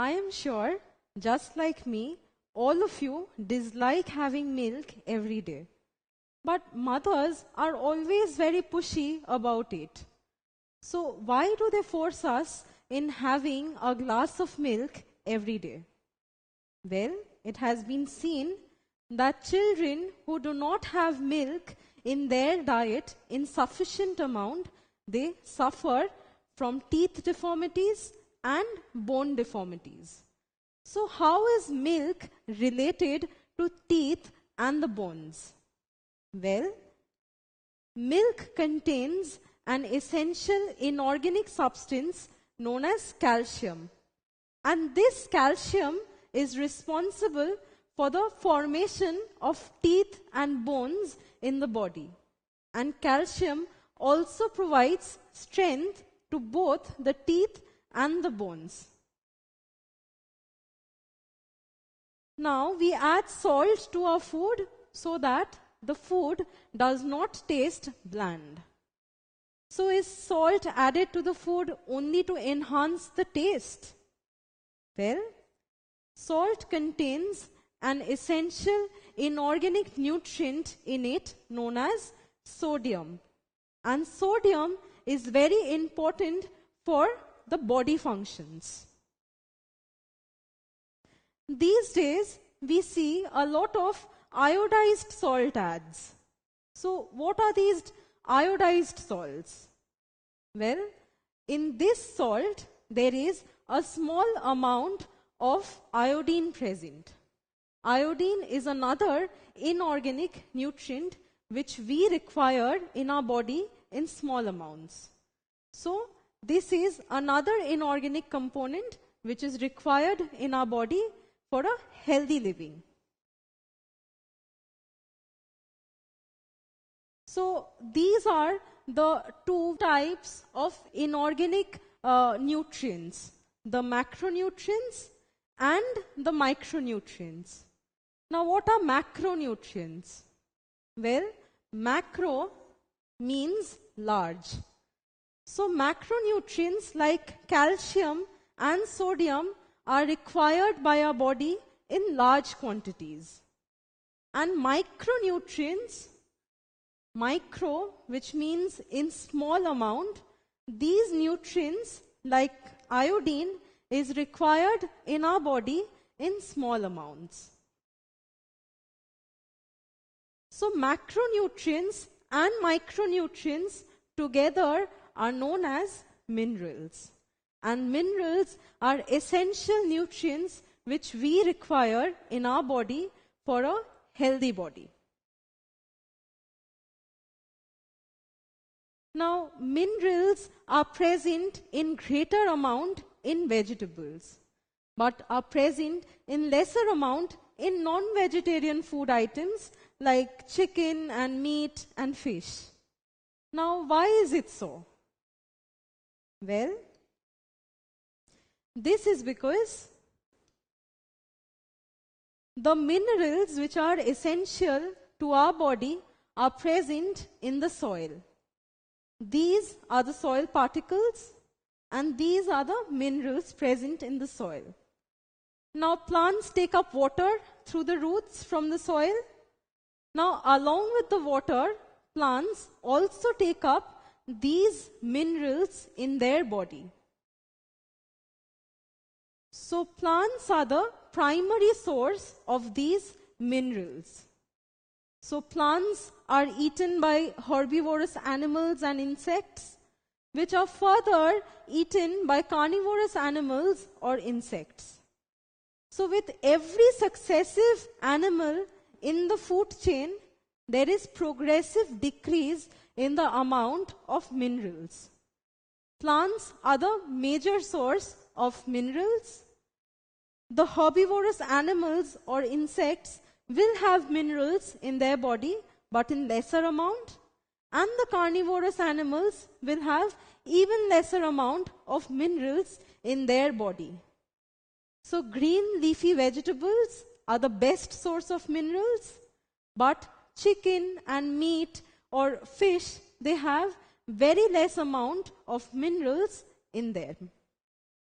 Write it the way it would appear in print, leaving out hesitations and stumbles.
I am sure, just like me, all of you dislike having milk every day. But mothers are always very pushy about it. So why do they force us in having a glass of milk every day? Well, it has been seen that children who do not have milk in their diet in sufficient amount, they suffer from teeth deformities and bone deformities. So how is milk related to teeth and the bones? Well, milk contains an essential inorganic substance known as calcium. And this calcium is responsible for the formation of teeth and bones in the body. And calcium also provides strength to both the teeth and the bones. Now we add salt to our food so that the food does not taste bland. So is salt added to the food only to enhance the taste? Well, salt contains an essential inorganic nutrient in it known as sodium. And sodium is very important for the body functions. These days, we see a lot of iodized salt ads. So, what are these iodized salts? Well, in this salt, there is a small amount of iodine present. Iodine is another inorganic nutrient which we require in our body in small amounts. So, this is another inorganic component which is required in our body for a healthy living. So, these are the two types of inorganic nutrients, the macronutrients and the micronutrients. Now, what are macronutrients? Well, macro means large. So, macronutrients like calcium and sodium are required by our body in large quantities. And micronutrients, micro, which means in small amount, these nutrients like iodine is required in our body in small amounts. So macronutrients and micronutrients together are known as minerals. And minerals are essential nutrients which we require in our body for a healthy body. Now, minerals are present in greater amount in vegetables, but are present in lesser amount in non-vegetarian food items like chicken and meat and fish. Now, why is it so? Well, this is because the minerals which are essential to our body are present in the soil. These are the soil particles and these are the minerals present in the soil. Now plants take up water through the roots from the soil. Now along with the water, plants also take up these minerals in their body. So plants are the primary source of these minerals. So plants are eaten by herbivorous animals and insects, which are further eaten by carnivorous animals or insects. So with every successive animal in the food chain, there is progressive decrease in the amount of minerals. Plants are the major source of minerals. The herbivorous animals or insects will have minerals in their body, but in lesser amount. And the carnivorous animals will have even lesser amount of minerals in their body. So green leafy vegetables are the best source of minerals, but chicken and meat or fish, they have very less amount of minerals in them.